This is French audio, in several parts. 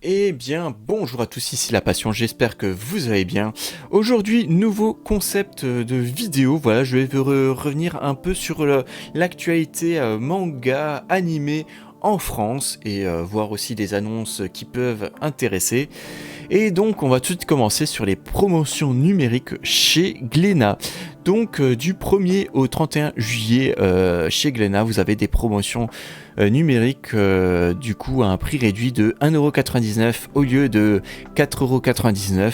Eh bien, bonjour à tous, ici La Passion, j'espère que vous allez bien. Aujourd'hui, nouveau concept de vidéo, voilà, je vais revenir un peu sur l'actualité manga, animé en France et voir aussi des annonces qui peuvent intéresser. Et donc, on va tout de suite commencer sur les promotions numériques chez Glénat. Donc, du 1er au 31 juillet, chez Glénat, vous avez des promotions numériques, du coup, à un prix réduit de 1,99€ au lieu de 4,99€.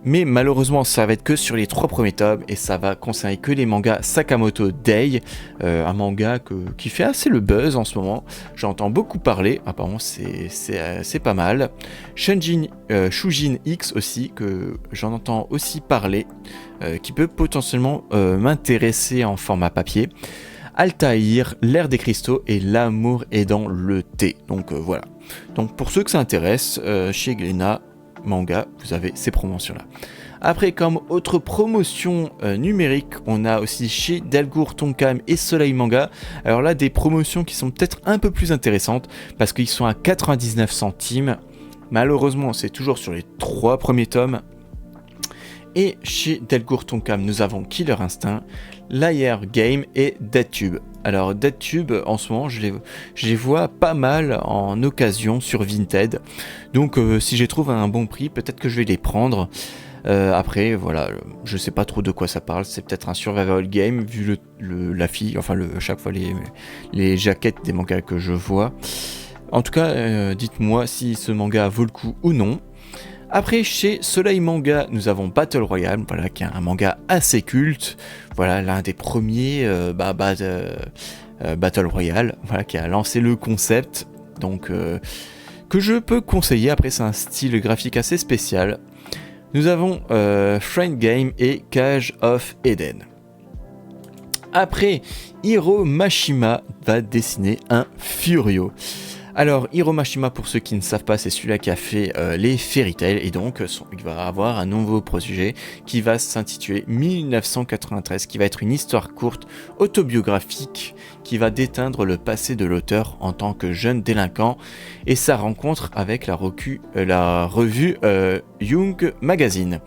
Mais malheureusement, ça va être que sur les 3 premiers tomes et ça va concerner que les mangas Sakamoto Day, un manga qui fait assez le buzz en ce moment. J'entends beaucoup parler, apparemment c'est pas mal. Shujin X aussi, que j'en entends aussi parler, qui peut potentiellement m'intéresser en format papier. Altaïr, l'ère des cristaux et l'amour est dans le thé. Donc voilà. Donc pour ceux que ça intéresse, chez Glénat Manga, vous avez ces promotions là. Après, comme autre promotion numérique, on a aussi chez Delcourt Tonkam et Soleil Manga. Alors là, des promotions qui sont peut-être un peu plus intéressantes parce qu'ils sont à 99 centimes. Malheureusement, c'est toujours sur les 3 premiers tomes. Et chez Delcourt Tonkam, nous avons Killer Instinct, Liar Game et DeadTube. Alors DeadTube, en ce moment, je les vois pas mal en occasion sur Vinted. Donc si je les trouve à un bon prix, peut-être que je vais les prendre. Après, voilà, je sais pas trop de quoi ça parle. C'est peut-être un survival game, vu la fille, enfin chaque fois les jaquettes des mangas que je vois. En tout cas, dites-moi si ce manga vaut le coup ou non. Après, chez Soleil Manga, nous avons Battle Royale, voilà, qui est un manga assez culte. Voilà, l'un des premiers Battle Royale, voilà, qui a lancé le concept. Donc, que je peux conseiller. Après, c'est un style graphique assez spécial. Nous avons Friend Game et Cage of Eden. Après, Hiro Mashima va dessiner un Furio. Alors, Hiro Mashima, pour ceux qui ne savent pas, c'est celui-là qui a fait les Fairy Tail, et donc il va avoir un nouveau projet qui va s'intituler 1993, qui va être une histoire courte, autobiographique, qui va déteindre le passé de l'auteur en tant que jeune délinquant, et sa rencontre avec la revue Young Magazine.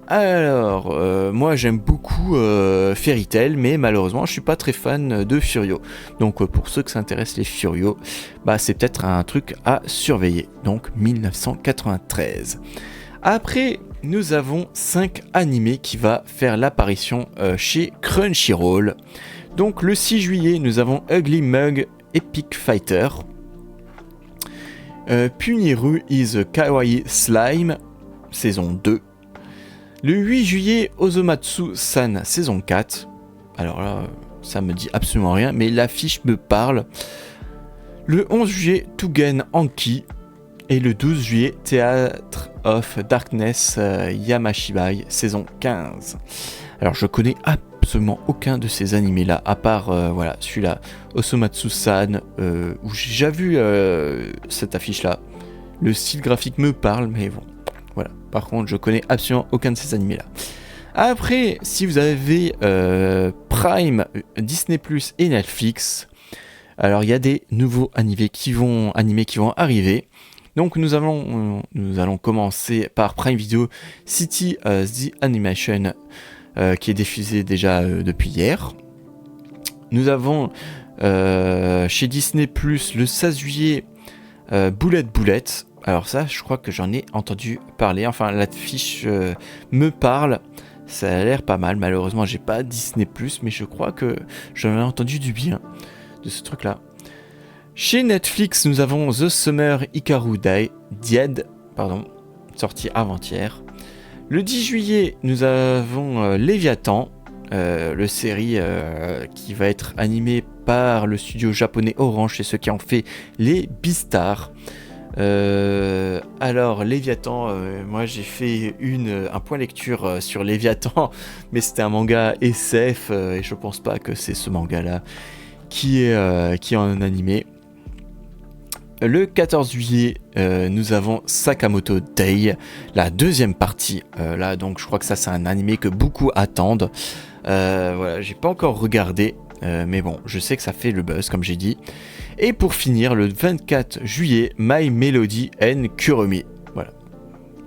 Alors, moi j'aime beaucoup Fairy Tail, mais malheureusement je suis pas très fan de Furio. Donc pour ceux que ça intéresse les Furio, bah c'est peut-être un truc à surveiller. Donc 1993. Après, nous avons 5 animés qui va faire l'apparition chez Crunchyroll. Donc le 6 juillet, nous avons Ugly Mug Epic Fighter. Puniru is a Kawaii Slime, saison 2. Le 8 juillet, Ozomatsu-san, saison 4. Alors là, ça me dit absolument rien, mais l'affiche me parle. Le 11 juillet, Tugen Anki. Et le 12 juillet, Theatre of Darkness Yamashibai, saison 15. Alors je connais absolument aucun de ces animés-là, à part voilà, celui-là, Ozomatsu-san, où j'ai déjà vu cette affiche-là. Le style graphique me parle, mais bon. Voilà. Par contre, je connais absolument aucun de ces animés là. Après, si vous avez Prime, Disney Plus et Netflix, alors il y a des nouveaux animés qui vont arriver. Donc nous allons commencer par Prime Video City The Animation, qui est diffusé déjà depuis hier. Nous avons chez Disney Plus le 16 juillet Bullet. Alors ça, je crois que j'en ai entendu parler. Enfin, l'affiche me parle. Ça a l'air pas mal. Malheureusement, j'ai pas Disney+, mais je crois que j'en ai entendu du bien de ce truc-là. Chez Netflix, nous avons The Summer Hikaru Died, sorti avant-hier. Le 10 juillet, nous avons Léviathan, le série qui va être animé par le studio japonais Orange, c'est ceux qui ont fait les Beastars. Alors Léviathan, moi j'ai fait un point lecture sur Léviathan, mais c'était un manga SF et je pense pas que c'est ce manga là qui est en animé. Le 14 juillet, nous avons Sakamoto Day, la deuxième partie. Là donc je crois que ça c'est un animé que beaucoup attendent. Voilà, j'ai pas encore regardé, mais bon, je sais que ça fait le buzz, comme j'ai dit. Et pour finir, le 24 juillet, My Melody and Kuromi. Voilà,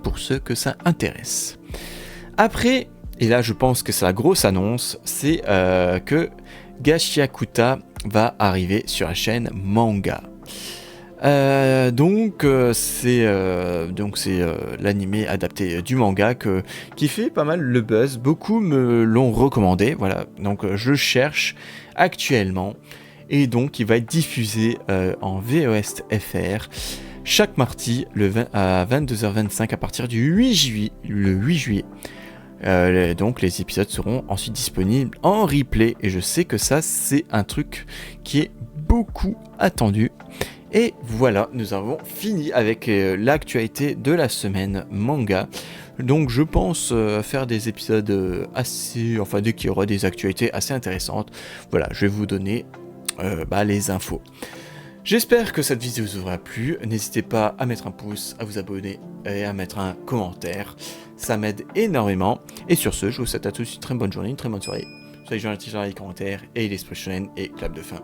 pour ceux que ça intéresse. Après, et là je pense que c'est la grosse annonce, c'est que Gashiakuta va arriver sur la chaîne Manga. Donc c'est l'animé adapté du manga qui fait pas mal le buzz. Beaucoup me l'ont recommandé, voilà. Donc je le cherche actuellement et donc il va être diffusé en VOST FR chaque mardi à 22h25 à partir du 8 juillet. Le 8 juillet. Donc les épisodes seront ensuite disponibles en replay et je sais que ça c'est un truc qui est beaucoup attendu. Et voilà, nous avons fini avec l'actualité de la semaine manga. Donc je pense faire des épisodes dès qu'il y aura des actualités assez intéressantes, voilà, je vais vous donner les infos. J'espère que cette vidéo vous aura plu. N'hésitez pas à mettre un pouce, à vous abonner et à mettre un commentaire. Ça m'aide énormément. Et sur ce, je vous souhaite à tous une très bonne journée, une très bonne soirée. Soyez gentils dans les commentaires et l'esprit shonen et clap de fin.